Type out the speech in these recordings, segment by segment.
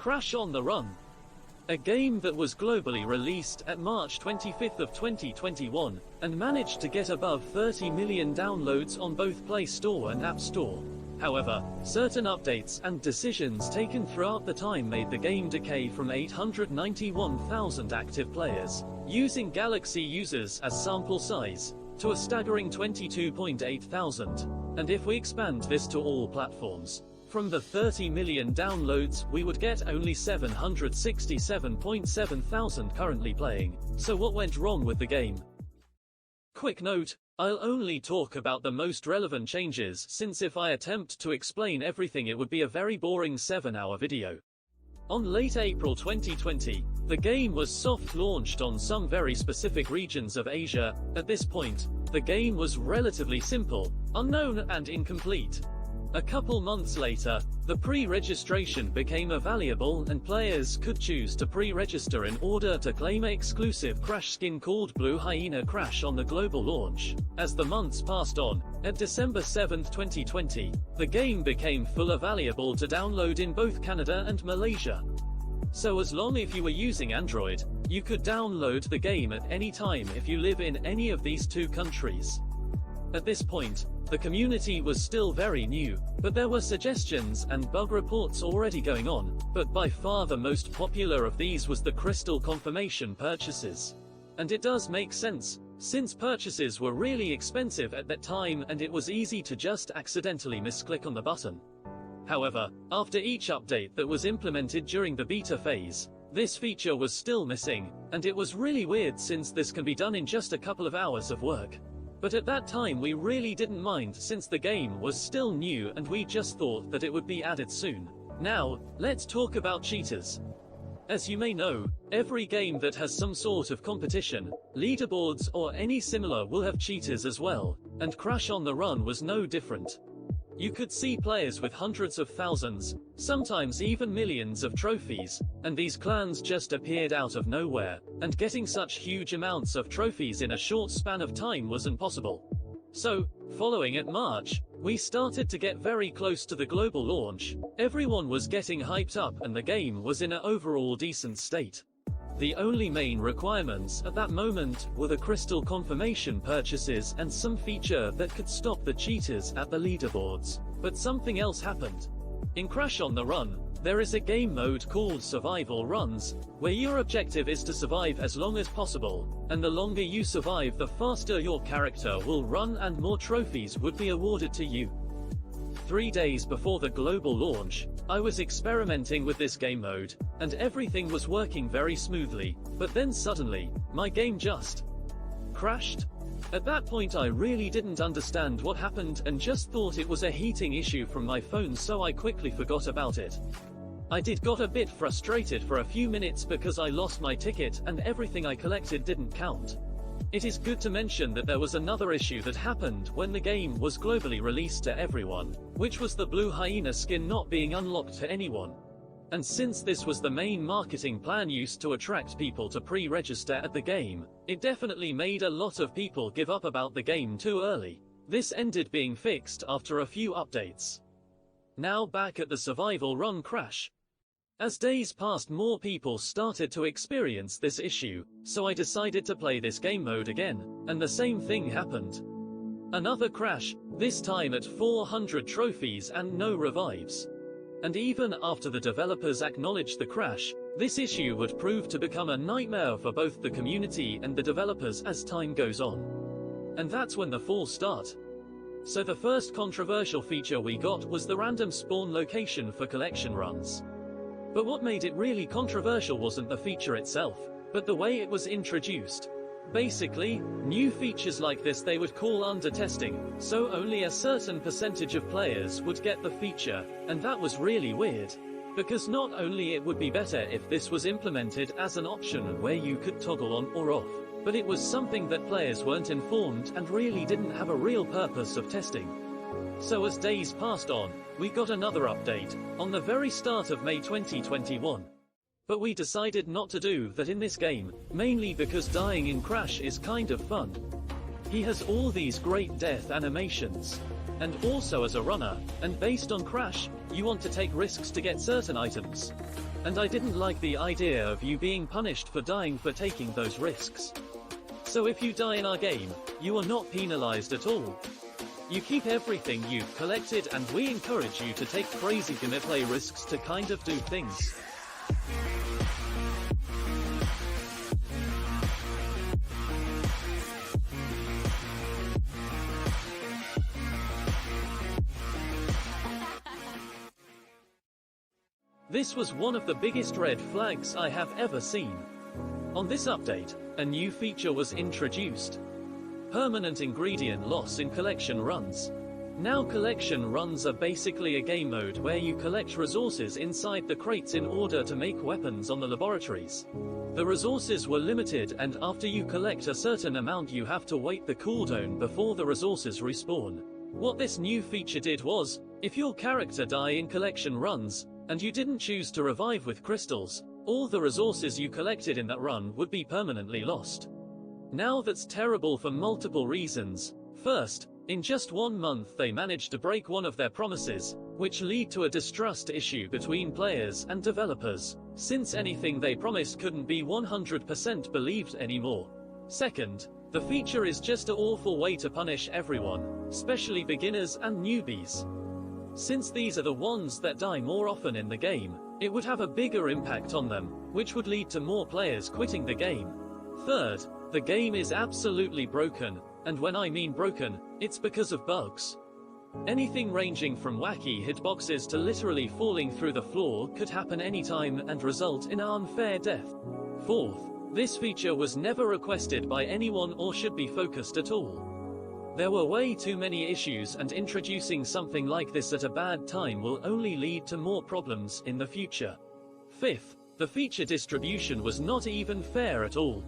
Crash on the Run. A game that was globally released at March 25th of 2021, and managed to get above 30 million downloads on both Play Store and App Store. However, certain updates and decisions taken throughout the time made the game decay from 891,000 active players, using Galaxy users as sample size, to a staggering 22.8 thousand. And if we expand this to all platforms, from the 30 million downloads, we would get only 767.7 thousand currently playing. So what went wrong with the game? Quick note, I'll only talk about the most relevant changes, since if I attempt to explain everything it would be a very boring 7-hour video. On late April 2020, the game was soft launched on some very specific regions of Asia. At this point, the game was relatively simple, unknown and incomplete. A couple months later, the pre-registration became available and players could choose to pre-register in order to claim an exclusive Crash skin called Blue Hyena Crash on the global launch. As the months passed on, at December 7, 2020, the game became fully available to download in both Canada and Malaysia. So as long as you were using Android, you could download the game at any time if you live in any of these two countries. At this point, the community was still very new, but there were suggestions and bug reports already going on, but by far the most popular of these was the Crystal confirmation purchases. And it does make sense, since purchases were really expensive at that time and it was easy to just accidentally misclick on the button. However, after each update that was implemented during the beta phase, this feature was still missing, and it was really weird since this can be done in just a couple of hours of work. But at that time we really didn't mind since the game was still new and we just thought that it would be added soon. Now, let's talk about cheaters. As you may know, every game that has some sort of competition, leaderboards or any similar will have cheaters as well, and Crash on the Run was no different. You could see players with hundreds of thousands, sometimes even millions of trophies, and these clans just appeared out of nowhere, and getting such huge amounts of trophies in a short span of time was impossible. So, following at March, we started to get very close to the global launch. Everyone was getting hyped up and the game was in an overall decent state. The only main requirements at that moment were the Crystal confirmation purchases and some feature that could stop the cheaters at the leaderboards. But something else happened. In Crash on the Run, there is a game mode called Survival Runs, where your objective is to survive as long as possible, and the longer you survive the faster your character will run and more trophies would be awarded to you. 3 days before the global launch, I was experimenting with this game mode, and everything was working very smoothly, but then suddenly, my game just crashed. At that point I really didn't understand what happened and just thought it was a heating issue from my phone, so I quickly forgot about it. I got a bit frustrated for a few minutes because I lost my ticket and everything I collected didn't count. It is good to mention that there was another issue that happened when the game was globally released to everyone, which was the Blue Hyena skin not being unlocked to anyone. And since this was the main marketing plan used to attract people to pre-register at the game, it definitely made a lot of people give up about the game too early. This ended being fixed after a few updates. Now back at the Survival Run Crash. As days passed, more people started to experience this issue, so I decided to play this game mode again, and the same thing happened. Another crash, this time at 400 trophies and no revives. And even after the developers acknowledged the crash, this issue would prove to become a nightmare for both the community and the developers as time goes on. And that's when the falls start. So the first controversial feature we got was the random spawn location for collection runs. But what made it really controversial wasn't the feature itself, but the way it was introduced. Basically, new features like this they would call under testing, so only a certain percentage of players would get the feature, and that was really weird. Because not only it would be better if this was implemented as an option where you could toggle on or off, but it was something that players weren't informed and really didn't have a real purpose of testing. So as days passed on, we got another update, on the very start of May 2021. But we decided not to do that in this game, mainly because dying in Crash is kind of fun. He has all these great death animations. and also as a runner, and based on crash, you want to take risks to get certain items. And I didn't like the idea of you being punished for dying for taking those risks. So if you die in our game, you are not penalized at all. You keep everything you've collected, and we encourage you to take crazy gameplay risks to kind of do things. This was one of the biggest red flags I have ever seen. On this update, a new feature was introduced. Permanent ingredient loss in collection runs. Now collection runs are basically a game mode where you collect resources inside the crates in order to make weapons on the laboratories. The resources were limited, and after you collect a certain amount you have to wait the cooldown before the resources respawn. What this new feature did was, if your character die in collection runs, and you didn't choose to revive with crystals, all the resources you collected in that run would be permanently lost. Now that's terrible for multiple reasons. First, in just 1 month they managed to break one of their promises, which lead to a distrust issue between players and developers, since anything they promised couldn't be 100% believed anymore. Second, the feature is just an awful way to punish everyone, especially beginners and newbies. Since these are the ones that die more often in the game, it would have a bigger impact on them, which would lead to more players quitting the game. Third, the game is absolutely broken, and when I mean broken, it's because of bugs. Anything ranging from wacky hitboxes to literally falling through the floor could happen anytime and result in an unfair death. Fourth, this feature was never requested by anyone or should be focused at all. There were way too many issues, and introducing something like this at a bad time will only lead to more problems in the future. Fifth, the feature distribution was not even fair at all.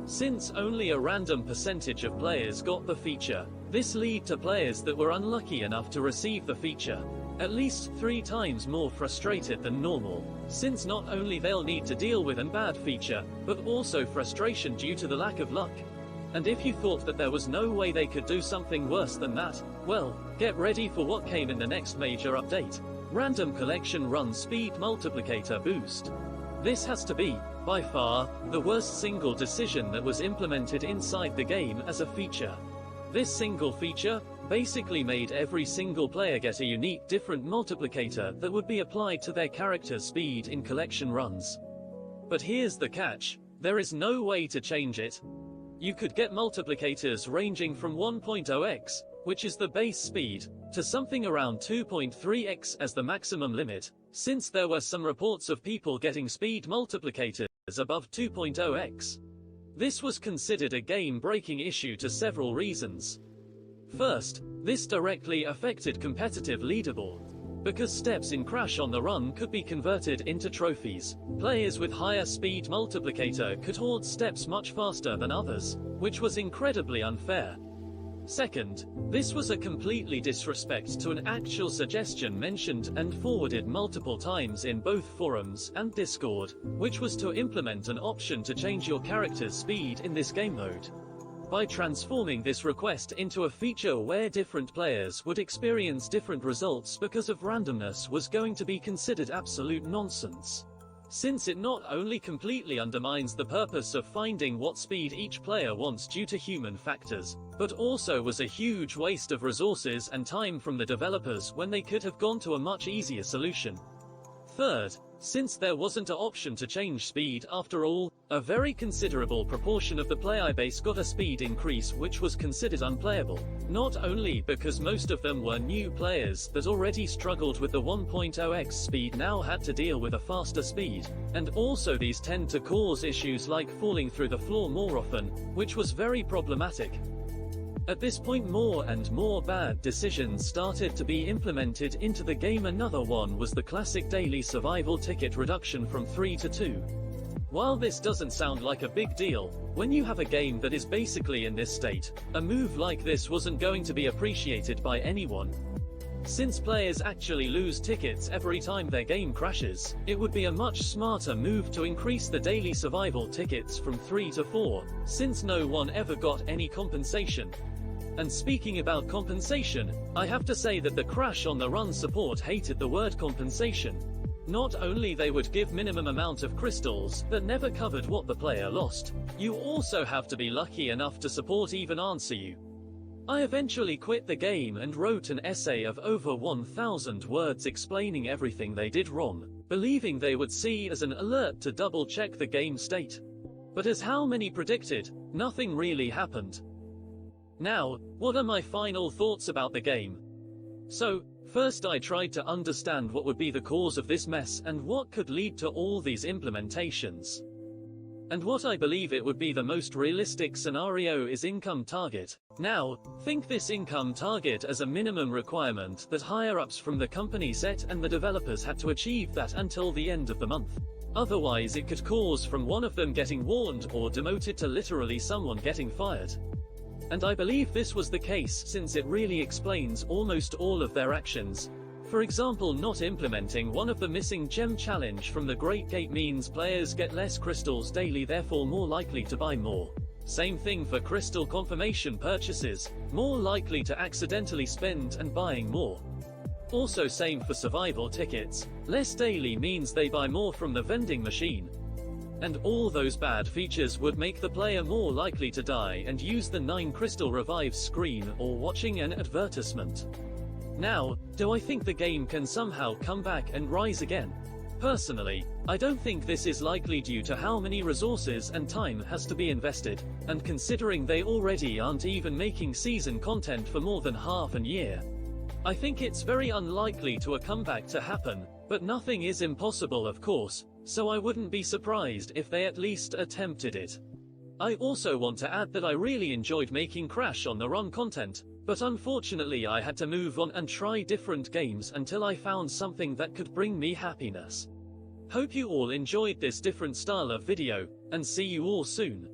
Since only a random percentage of players got the feature, this led to players that were unlucky enough to receive the feature at least 3 times more frustrated than normal, since not only they'll need to deal with a bad feature, but also frustration due to the lack of luck. And if you thought that there was no way they could do something worse than that, well, get ready for what came in the next major update. Random collection run speed multiplicator boost. This has to be, by far, the worst single decision that was implemented inside the game as a feature. This single feature basically made every single player get a unique different multiplicator that would be applied to their character's speed in collection runs. But here's the catch, there is no way to change it. You could get multiplicators ranging from 1.0x, which is the base speed, to something around 2.3x as the maximum limit, since there were some reports of people getting speed multiplicators above 2.0x. This was considered a game-breaking issue to several reasons. First, this directly affected competitive leaderboard. Because steps in Crash on the Run could be converted into trophies, players with higher speed multiplicator could hoard steps much faster than others, which was incredibly unfair. Second, this was a completely disrespect to an actual suggestion mentioned and forwarded multiple times in both forums and Discord, which was to implement an option to change your character's speed in this game mode. By transforming this request into a feature where different players would experience different results because of randomness was going to be considered absolute nonsense. Since it not only completely undermines the purpose of finding what speed each player wants due to human factors, but also was a huge waste of resources and time from the developers when they could have gone to a much easier solution. Third, since there wasn't an option to change speed after all, a very considerable proportion of the player base got a speed increase which was considered unplayable, not only because most of them were new players that already struggled with the 1.0x speed now had to deal with a faster speed, and also these tend to cause issues like falling through the floor more often, which was very problematic. At this point more and more bad decisions started to be implemented into the game. Another one was the classic daily survival ticket reduction from 3 to 2. While this doesn't sound like a big deal, when you have a game that is basically in this state, a move like this wasn't going to be appreciated by anyone. Since players actually lose tickets every time their game crashes, it would be a much smarter move to increase the daily survival tickets from 3 to 4, since no one ever got any compensation. And speaking about compensation, I have to say that the Crash on the Run support hated the word compensation. Not only they would give minimum amount of crystals, but never covered what the player lost. You also have to be lucky enough to support even answer you. I eventually quit the game and wrote an essay of over 1,000 words explaining everything they did wrong, believing they would see as an alert to double check the game state. But as how many predicted, nothing really happened. Now, what are my final thoughts about the game? So, first I tried to understand what would be the cause of this mess and what could lead to all these implementations. And what I believe it would be the most realistic scenario is income target. Now, think this income target as a minimum requirement that higher-ups from the company set and the developers had to achieve that until the end of the month. Otherwise it could cause from one of them getting warned or demoted to literally someone getting fired. And I believe this was the case since it really explains almost all of their actions. For example, not implementing one of the missing gem challenge from the Great Gate means players get less crystals daily, therefore more likely to buy more. Same thing for crystal confirmation purchases, more likely to accidentally spend and buying more. Also same for survival tickets, less daily means they buy more from the vending machine. And all those bad features would make the player more likely to die and use the 9 crystal revive screen or watching an advertisement. Now, do I think the game can somehow come back and rise again? Personally, I don't think this is likely due to how many resources and time has to be invested, and considering they already aren't even making season content for more than half a year. I think it's very unlikely to a comeback to happen, but nothing is impossible of course, so I wouldn't be surprised if they at least attempted it. I also want to add that I really enjoyed making Crash on the Run content, but unfortunately I had to move on and try different games until I found something that could bring me happiness. Hope you all enjoyed this different style of video, and see you all soon.